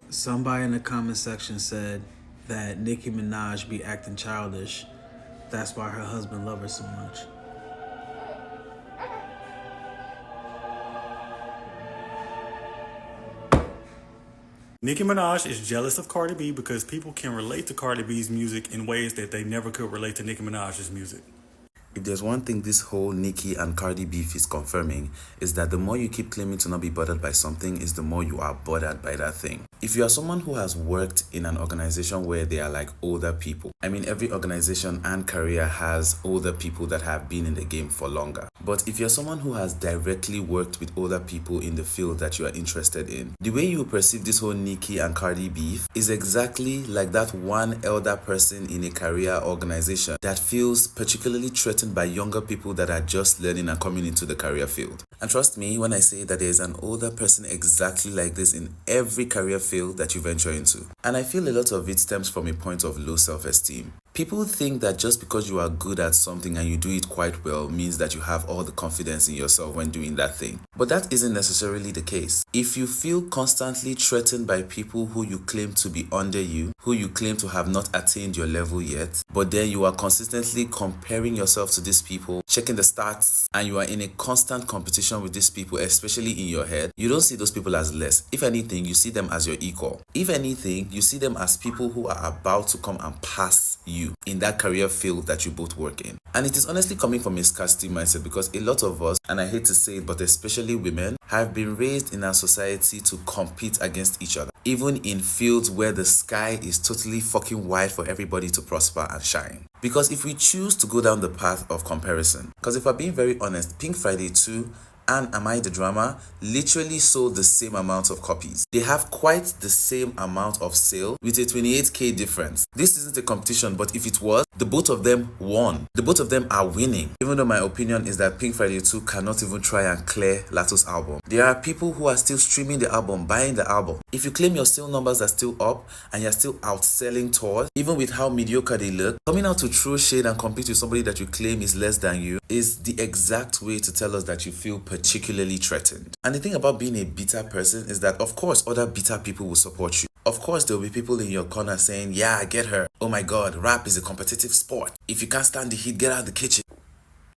Somebody in the comment section said that Nicki Minaj be acting childish. That's why her husband love her so much. Nicki Minaj is jealous of Cardi B because people can relate to Cardi B's music in ways that they never could relate to Nicki Minaj's music. If there's one thing this whole Nicki and Cardi beef is confirming, is that the more you keep claiming to not be bothered by something, is the more you are bothered by that thing. If you are someone who has worked in an organization where they are like older people, I mean every organization and career has older people that have been in the game for longer. But if you're someone who has directly worked with older people in the field that you are interested in, the way you perceive this whole Nicki and Cardi beef is exactly like that one elder person in a career organization that feels particularly threatened by younger people that are just learning and coming into the career field. And trust me when I say that there is an older person exactly like this in every career field that you venture into. And I feel a lot of it stems from a point of low self-esteem. People think that just because you are good at something and you do it quite well means that you have all the confidence in yourself when doing that thing. But that isn't necessarily the case. If you feel constantly threatened by people who you claim to be under you, who you claim to have not attained your level yet, but then you are consistently comparing yourself to these people, checking the stats, and you are in a constant competition with these people, especially in your head, you don't see those people as less. If anything, you see them as your equal. If anything, you see them as people who are about to come and pass you in that career field that you both work in. And it is honestly coming from a scarcity mindset because a lot of us, and I hate to say it, but especially women, have been raised in our society to compete against each other, even in fields where the sky is totally fucking wide for everybody to prosper and shine. Because if we choose to go down the path of comparison, because if we're being very honest, Pink Friday 2 and Am I the Drama literally sold the same amount of copies. They have quite the same amount of sale with a 28k difference. This isn't a competition, but if it was, the both of them won. The both of them are winning. Even though my opinion is that Pink Friday 2 cannot even try and clear Lato's album. There are people who are still streaming the album, buying the album. If you claim your sale numbers are still up and you're still outselling tours, even with how mediocre they look, coming out to throw shade and compete with somebody that you claim is less than you is the exact way to tell us that you feel particularly threatened. And the thing about being a bitter person is that, of course, other bitter people will support you. Of course, there will be people in your corner saying, yeah, I get her. Oh my God, rap is a competitive sport. If you can't stand the heat, get out of the kitchen.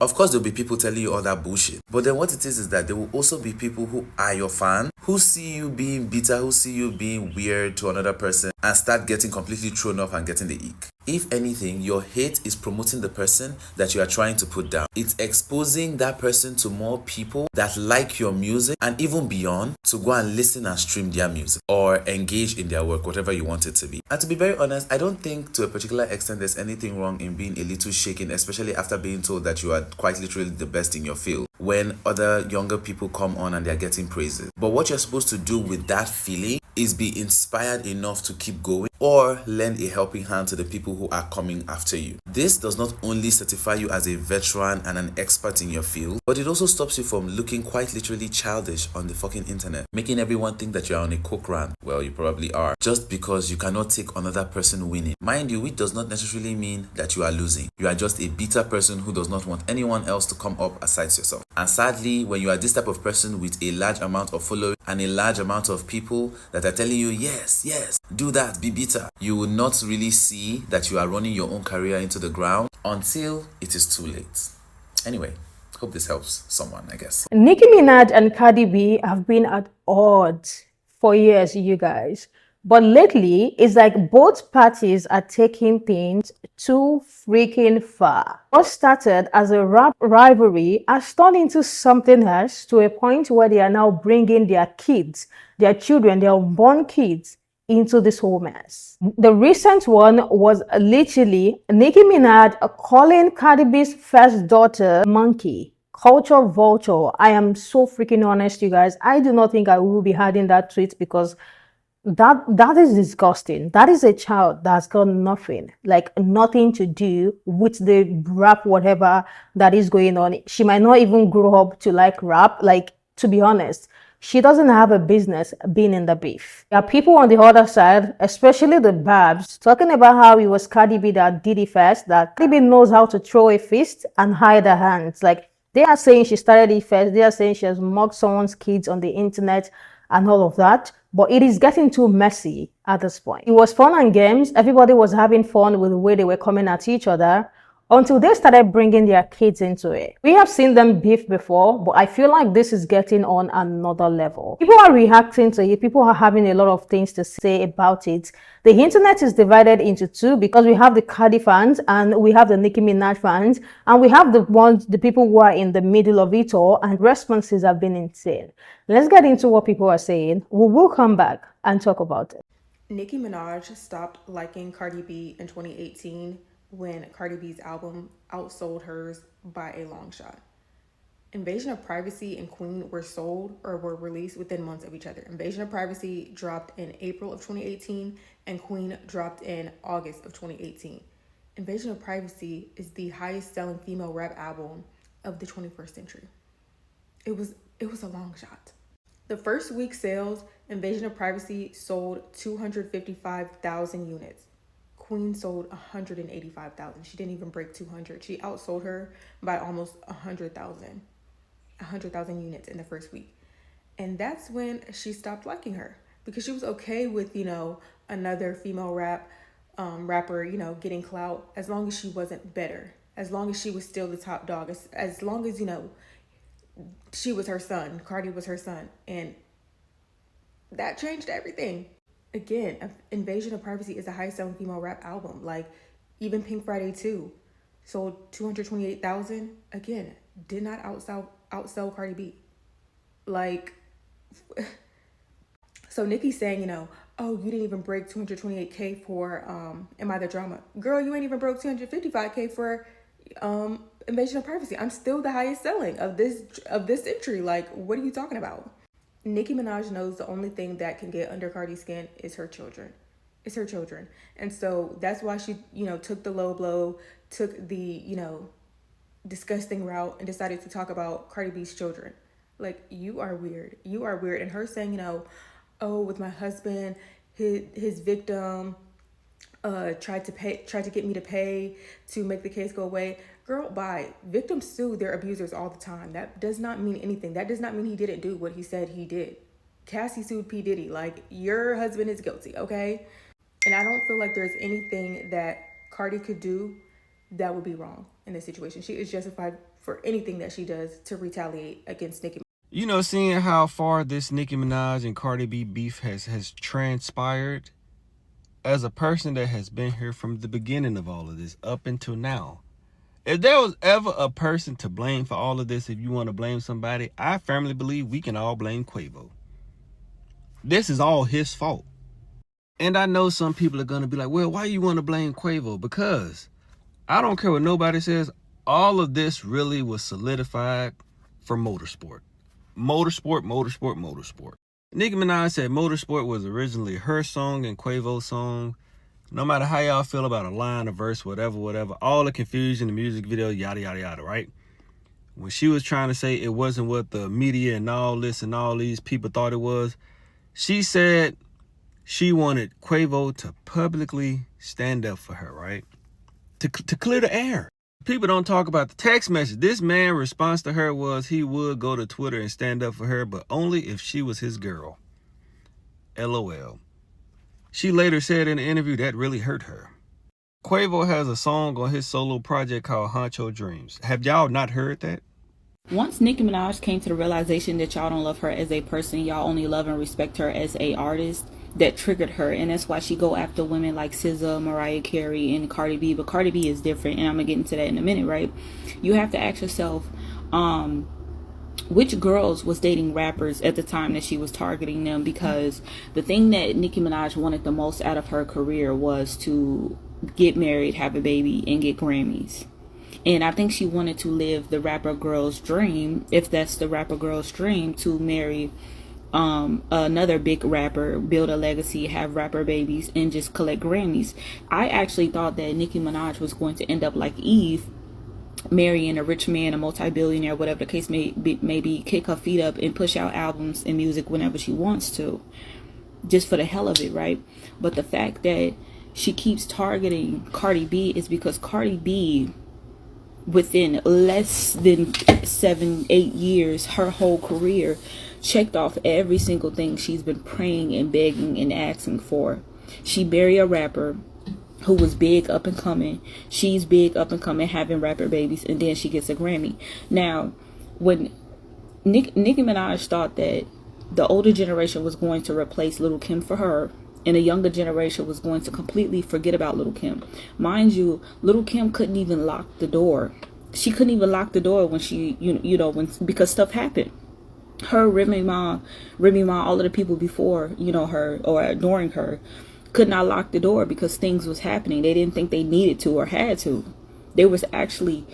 Of course, there'll be people telling you all that bullshit. But then what it is that there will also be people who are your fan, who see you being bitter, who see you being weird to another person and start getting completely thrown off and getting the ick. If anything, your hate is promoting the person that you are trying to put down. It's exposing that person to more people that like your music and even beyond to go and listen and stream their music or engage in their work, whatever you want it to be. And to be very honest, I don't think to a particular extent there's anything wrong in being a little shaken, especially after being told that you are quite literally the best in your field when other younger people come on and they're getting praises. But what you're supposed to do with that feeling is be inspired enough to keep going or lend a helping hand to the people who are coming after you. This does not only certify you as a veteran and an expert in your field, but it also stops you from looking quite literally childish on the fucking internet, making everyone think that you're on a coke run. Well, you probably are, just because you cannot take another person winning. Mind you, which does not necessarily mean that you are losing. You are just a bitter person who does not want anyone else to come up aside yourself. And sadly, when you are this type of person with a large amount of followers and a large amount of people that are telling you, yes, do that, be bitter, you will not really see that you are running your own career into the ground until it is too late. Anyway, hope this helps someone, I guess. Nicki Minaj and Cardi B have been at odds for years, you guys. But lately, it's like both parties are taking things too freaking far. What started as a rap rivalry has turned into something else to a point where they are now bringing their kids, their children, their unborn kids into this whole mess. The recent one was literally Nicki Minaj calling Cardi B's first daughter monkey. Culture vulture. I am so freaking honest, you guys. I do not think I will be hiding that tweet because that is disgusting. That is a child that's got nothing, like nothing to do with the rap, whatever that is going on. She might not even grow up to like rap. Like, to be honest, she doesn't have a business being in the beef. There are people on the other side, especially the Babs, talking about how it was Cardi B that did it first, that Cardi B knows how to throw a fist and hide her hands. Like, they are saying she started it first. They are saying she has mocked someone's kids on the internet and all of that. But it is getting too messy at this point. It was fun and games. Everybody was having fun with the way they were coming at each other until they started bringing their kids into it. We have seen them beef before, but I feel like this is getting on another level. People are reacting to it. People are having a lot of things to say about it. The internet is divided into two because we have the Cardi fans and we have the Nicki Minaj fans, and we have the people who are in the middle of it all, and responses have been insane. Let's get into what people are saying. We will come back and talk about it. Nicki Minaj stopped liking Cardi B in 2018 when Cardi B's album outsold hers by a long shot. Invasion of Privacy and Queen were sold or were released within months of each other. Invasion of Privacy dropped in April of 2018 and Queen dropped in August of 2018. Invasion of Privacy is the highest selling female rap album of the 21st century. It was a long shot. The first week sales, Invasion of Privacy sold 255,000 units. Queen sold 185,000. She didn't even break 200. She outsold her by almost 100,000 units in the first week. And that's when she stopped liking her, because she was okay with, another female rapper, getting clout, as long as she wasn't better, as long as she was still the top dog, as long as, she was her son, Cardi was her son. And that changed everything. Again, Invasion of Privacy is the highest selling female rap album. Like, even Pink Friday 2 sold 228,000. Again, did not outsell Cardi B. Like, so Nicki's saying, oh, you didn't even break 228K for Am I the Drama? Girl, you ain't even broke 255K for Invasion of Privacy. I'm still the highest selling of this century. Like, what are you talking about? Nicki Minaj knows the only thing that can get under Cardi's skin is her children. It's her children. And so that's why she, took the low blow, took the, disgusting route and decided to talk about Cardi B's children. Like, you are weird. You are weird. And her saying, oh, with my husband, his victim tried to get me to pay to make the case go away. Girl, bye. Victims sue their abusers all the time. That does not mean anything. That does not mean he didn't do what he said he did. Cassie sued P. Diddy. Like, your husband is guilty, okay? And I don't feel like there's anything that Cardi could do that would be wrong in this situation. She is justified for anything that she does to retaliate against Nicki. Seeing how far this Nicki Minaj and Cardi B beef has transpired, as a person that has been here from the beginning of all of this up until now, if there was ever a person to blame for all of this, if you want to blame somebody, I firmly believe we can all blame Quavo. This is all his fault. And I know some people are going to be like, well, why you want to blame Quavo? Because I don't care what nobody says. All of this really was solidified for motorsport. Motorsport. Nicki Minaj said Motorsport was originally her song and Quavo's song. No matter how y'all feel about a line, a verse, whatever, all the confusion, the music video, yada, yada, yada, right? When she was trying to say it wasn't what the media and all this and all these people thought it was, she said she wanted Quavo to publicly stand up for her, right? To clear the air. People don't talk about the text message. This man's response to her was he would go to Twitter and stand up for her, but only if she was his girl. LOL. She later said in an interview that really hurt her. Quavo has a song on his solo project called Honcho Dreams. Have y'all not heard that? Once Nicki Minaj came to the realization that y'all don't love her as a person, y'all only love and respect her as a artist, that triggered her, and that's why she go after women like SZA, Mariah Carey, and Cardi B. But Cardi B is different, and I'm gonna get into that in a minute, right? You have to ask yourself, which girls was dating rappers at the time that she was targeting them, because the thing that Nicki Minaj wanted the most out of her career was to get married, have a baby, and get Grammys. And I think she wanted to live the rapper girl's dream, if that's the rapper girl's dream, to marry another big rapper, build a legacy, have rapper babies, and just collect Grammys. I actually thought that Nicki Minaj was going to end up like Eve, marrying a rich man, a multi-billionaire, whatever the case may be, kick her feet up and push out albums and music whenever she wants to, just for the hell of it, right? But the fact that she keeps targeting Cardi B is because Cardi B, within less than 7-8 years, her whole career, checked off every single thing she's been praying and begging and asking for. She married a rapper who was big up and coming. She's big up and coming, having rapper babies, and then she gets a Grammy. Now, when Nicki Minaj thought that the older generation was going to replace Little Kim for her, and the younger generation was going to completely forget about Little Kim. Mind you, Little Kim couldn't even lock the door. She couldn't even lock the door when she, because stuff happened. Her, Remy Ma, all of the people before, her or during her, could not lock the door because things was happening. They didn't think they needed to or had to. They was actually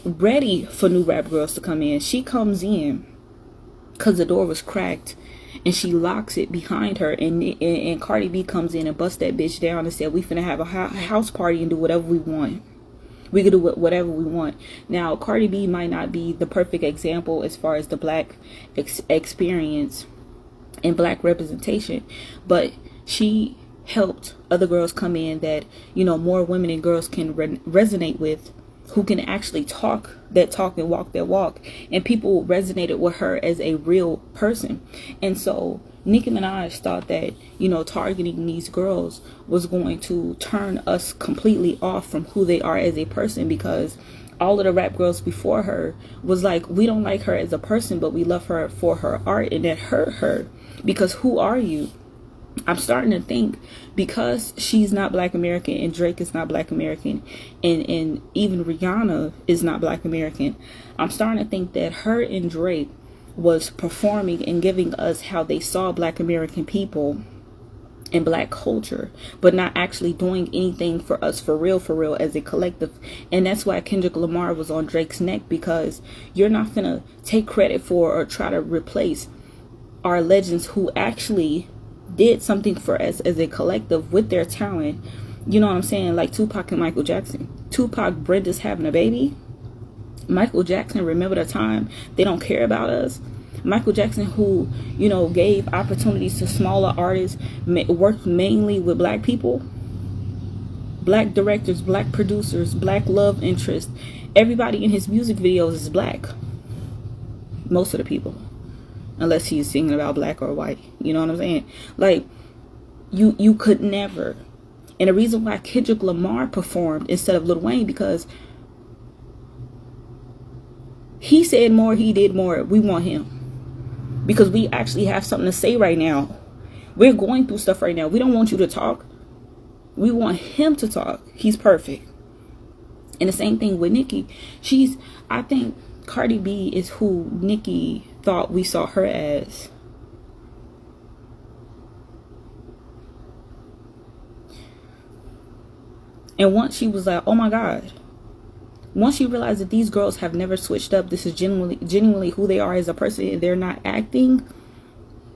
ready for new rap girls to come in. She comes in because the door was cracked, and she locks it behind her, and Cardi B comes in and busts that bitch down and said, we finna have a house party and do whatever we want. We could do whatever we want. Now, Cardi B might not be the perfect example as far as the black experience and black representation, but she helped other girls come in that, more women and girls can resonate with, who can actually talk that talk and walk that walk. And people resonated with her as a real person. And so Nicki Minaj thought that, targeting these girls was going to turn us completely off from who they are as a person, because all of the rap girls before her was like, we don't like her as a person, but we love her for her art, and that hurt her, because who are you? I'm starting to think, because she's not Black American and Drake is not Black American, and even Rihanna is not Black American, I'm starting to think that her and Drake was performing and giving us how they saw Black American people and Black culture, but not actually doing anything for us for real as a collective. And that's why Kendrick Lamar was on Drake's neck, because you're not gonna take credit for or try to replace our legends who actually did something for us as a collective with their talent. You know what I'm saying? Like Tupac and Michael Jackson. Tupac, Brenda's having a baby. Michael Jackson, remember the time, they don't care about us. Michael Jackson, who, gave opportunities to smaller artists, worked mainly with Black people, Black directors, Black producers, Black love interests. Everybody in his music videos is Black. Most of the people. Unless he's singing about black or white. You know what I'm saying? Like, you could never. And the reason why Kendrick Lamar performed instead of Lil Wayne, because he said more, he did more. We want him, because we actually have something to say right now. We're going through stuff right now. We don't want you to talk. We want him to talk. He's perfect. And the same thing with Nicki. I think Cardi B is who Nicki thought we saw her as. And once she was like, oh my God, once she realized that these girls have never switched up, this is genuinely who they are as a person, and they're not acting,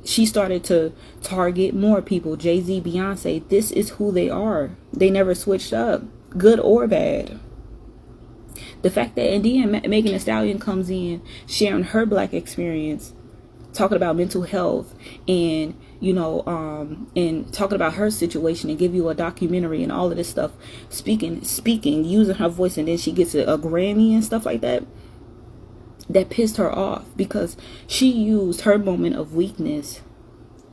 she started to target more people. Jay-Z, Beyonce, this is who they are. They never switched up, good or bad. The fact that, and then Megan Thee Stallion comes in sharing her Black experience, talking about mental health, and and talking about her situation, and give you a documentary and all of this stuff, speaking, using her voice, and then she gets a Grammy and stuff like that. That pissed her off, because she used her moment of weakness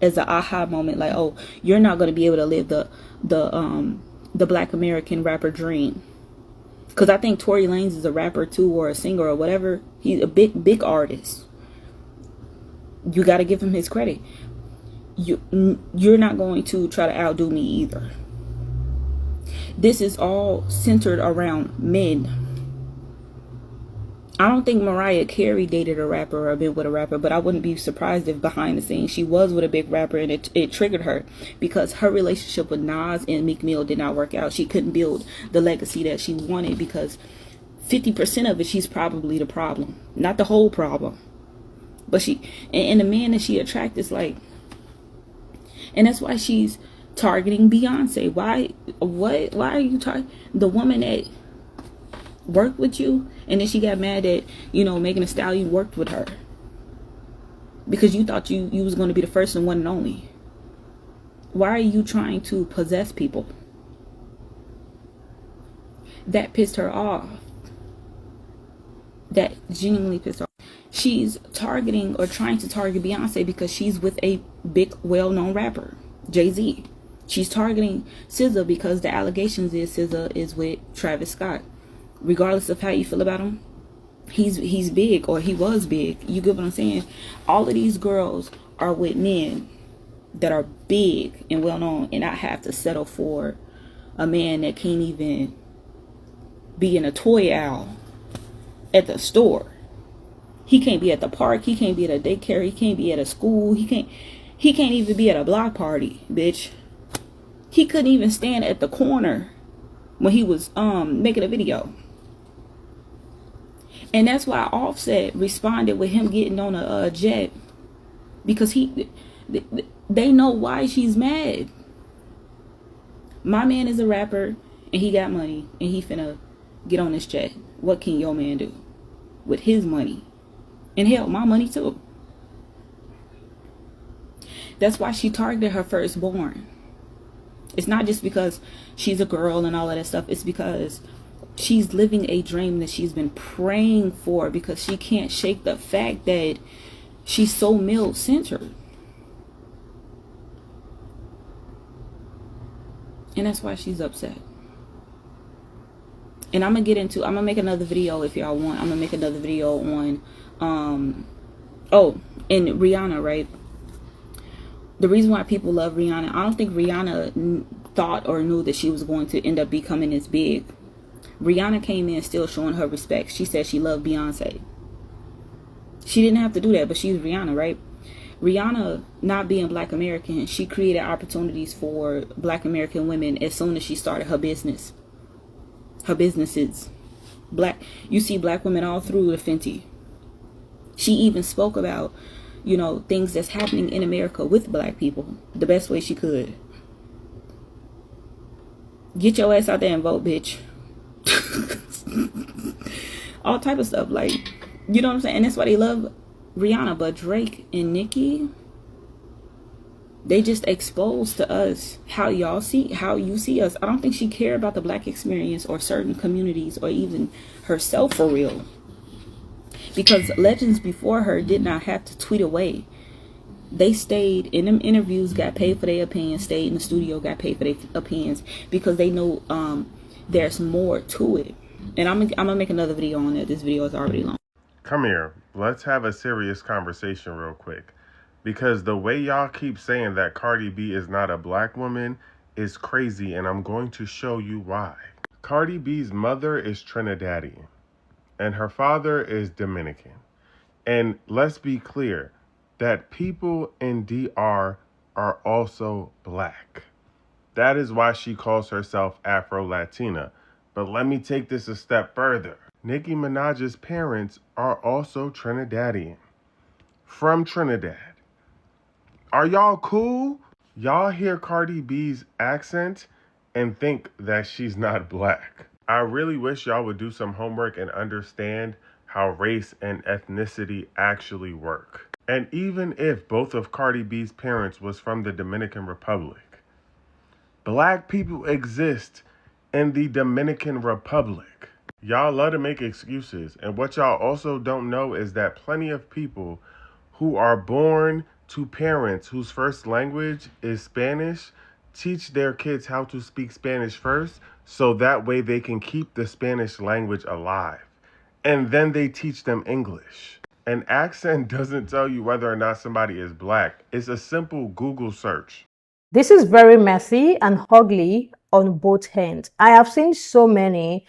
as an aha moment, like, oh, you're not going to be able to live the Black American rapper dream. Because I think Tory Lanez is a rapper too, or a singer or whatever. He's a big artist. You got to give him his credit. You're not going to try to outdo me either. This is all centered around men. I don't think Mariah Carey dated a rapper or been with a rapper, but I wouldn't be surprised if behind the scenes she was with a big rapper, and it triggered her, because her relationship with Nas and Meek Mill did not work out. She couldn't build the legacy that she wanted, because 50% of it, she's probably the problem, not the whole problem. But and the man that she attracts is like, and that's why she's targeting Beyonce. Why are you targeting the woman that worked with you, and then she got mad that Megan Thee Stallion worked with her, because you thought you was going to be the first and one and only. Why are you trying to possess people? That pissed her off. That genuinely pissed her off. she's targeting or trying to target Beyonce because she's with a big, well-known rapper, Jay-Z. She's targeting SZA because the allegations is SZA is with Travis Scott. Regardless of how you feel about him, he's big, or he was big. You get what I'm saying? All of these girls are with men that are big and well known, and I have to settle for a man that can't even be in a toy aisle at the store. He can't be at the park. He can't be at a daycare. He can't be at a school. He can't even be at a block party, bitch. He couldn't even stand at the corner when he was making a video. And that's why Offset responded with him getting on a jet, because they know why she's mad. My man is a rapper and he got money and he finna get on this jet. What can your man do with his money? And hell, my money too. That's why she targeted her firstborn. It's not just because she's a girl and all of that stuff. It's because she's living a dream that she's been praying for, because she can't shake the fact that she's so male-centered. And that's why she's upset. And I'm gonna make another video if y'all want. I'm gonna make another video on and Rihanna, right? The reason why people love Rihanna, I don't think Rihanna thought or knew that she was going to end up becoming this big. Rihanna came in still showing her respect. She said she loved Beyonce. She didn't have to do that, but she's Rihanna, right? Rihanna, not being Black American, she created opportunities for Black American women as soon as she started her business. Her businesses. You see Black women all through the Fenty. She even spoke about, things that's happening in America with Black people the best way she could. Get your ass out there and vote, bitch. All type of stuff, like, you know what I'm saying? And that's why they love Rihanna. But Drake and Nicki, they just exposed to us how you see us. I don't think she cared about the Black experience or certain communities or even herself for real, because legends before her did not have to tweet away. They stayed in them interviews, got paid for their opinions, stayed in the studio, got paid for their opinions, because they know there's more to it. And I'm gonna make another video on it. This video is already long. Come here. Let's have a serious conversation real quick. Because the way y'all keep saying that Cardi B is not a Black woman is crazy, and I'm going to show you why. Cardi B's mother is Trinidadian, and her father is Dominican. And let's be clear that people in DR are also Black. That is why she calls herself Afro-Latina. But let me take this a step further. Nicki Minaj's parents are also Trinidadian. From Trinidad. Are y'all cool? Y'all hear Cardi B's accent and think that she's not Black. I really wish y'all would do some homework and understand how race and ethnicity actually work. And even if both of Cardi B's parents was from the Dominican Republic, Black people exist in the Dominican Republic. Y'all love to make excuses. And what y'all also don't know is that plenty of people who are born to parents whose first language is Spanish teach their kids how to speak Spanish first, so that way they can keep the Spanish language alive. And then they teach them English. An accent doesn't tell you whether or not somebody is Black. It's a simple Google search. This is very messy and ugly on both ends. I have seen so many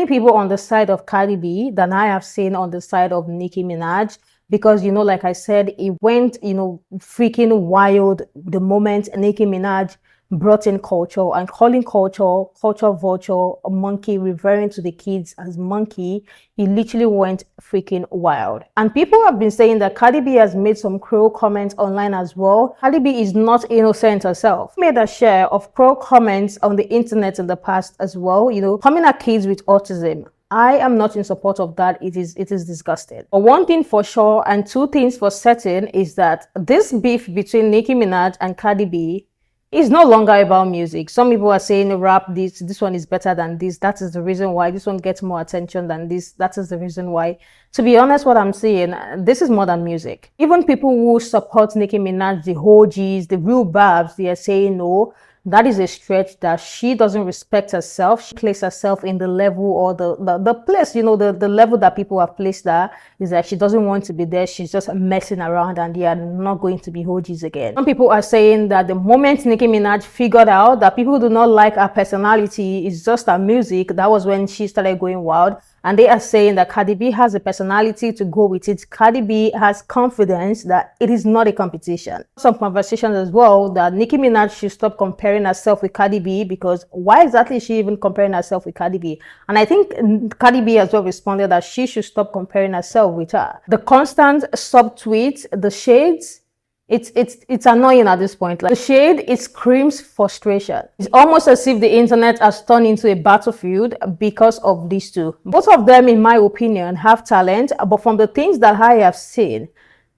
people on the side of Cardi B than I have seen on the side of Nicki Minaj. Because, like I said, it went, freaking wild the moment Nicki Minaj brought in culture and calling culture vulture, a monkey, referring to the kids as monkey. He literally went freaking wild. And people have been saying that Cardi B has made some cruel comments online as well. Cardi B is not innocent herself. She made a share of cruel comments on the internet in the past as well, coming at kids with autism. I am not in support of that. It is disgusting. But one thing for sure and two things for certain is that this beef between Nicki Minaj and Cardi B It's no longer about music. Some people are saying rap this one is better than this. That is the reason why this one gets more attention than this. That is the reason why. To be honest, what I'm saying, this is more than music. Even people who support Nicki Minaj, the OGs, the real babs, they are saying no. That is a stretch, that she doesn't respect herself. She places herself in the level, or the place, the level that people have placed her, is that she doesn't want to be there. She's just messing around, and they are not going to be OGs again. Some people are saying that the moment Nicki Minaj figured out that people do not like her personality, it's just her music, that was when she started going wild. And they are saying that Cardi B has a personality to go with it. Cardi B has confidence that it is not a competition. Some conversations as well that Nicki Minaj should stop comparing herself with Cardi B, because why exactly is she even comparing herself with Cardi B? And I think Cardi B as well responded that she should stop comparing herself with her. The constant subtweets, the shades, it's annoying at this point. Like, the shade, it screams frustration. It's almost as if the internet has turned into a battlefield because of these two. Both of them, in my opinion, have talent, but from the things that I have seen,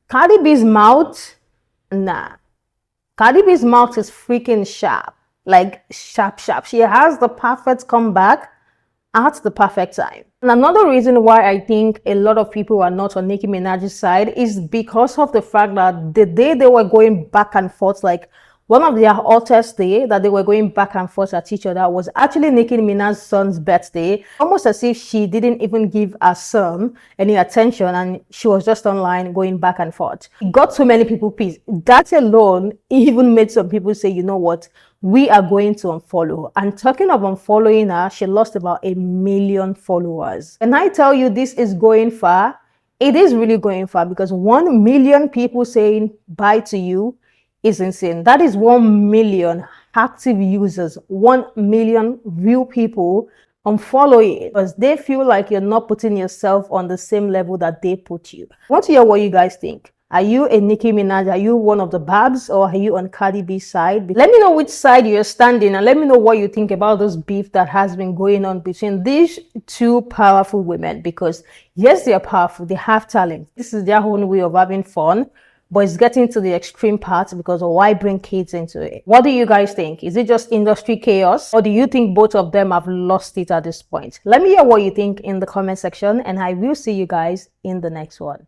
Cardi B's mouth, nah. Cardi B's mouth is freaking sharp. Like, sharp. She has the perfect comeback at the perfect time. And another reason why I think a lot of people are not on Nicki Minaj's side is because of the fact that the day they were going back and forth, like one of their hottest day that they were going back and forth at each other, was actually Nicki Minaj's son's birthday. Almost as if she didn't even give her son any attention, and she was just online going back and forth. It got so many people pissed. That alone even made some people say, you know what, we are going to unfollow. And talking of unfollowing her, she lost about 1 million followers. And I tell you, this is going far. It is really going far, because 1 million people saying bye to you is insane. That is 1 million active users, 1 million real people unfollowing, because they feel like you're not putting yourself on the same level that they put you. I want to hear what you guys think. Are you a Nicki Minaj? Are you one of the babs, or are you on Cardi B's side? Let me know which side you're standing, and let me know what you think about this beef that has been going on between these two powerful women. Because yes, they are powerful, they have talent. This is their own way of having fun, but it's getting to the extreme part, because why bring kids into it? What do you guys think? Is it just industry chaos, or do you think both of them have lost it at this point? Let me hear what you think in the comment section, and I will see you guys in the next one.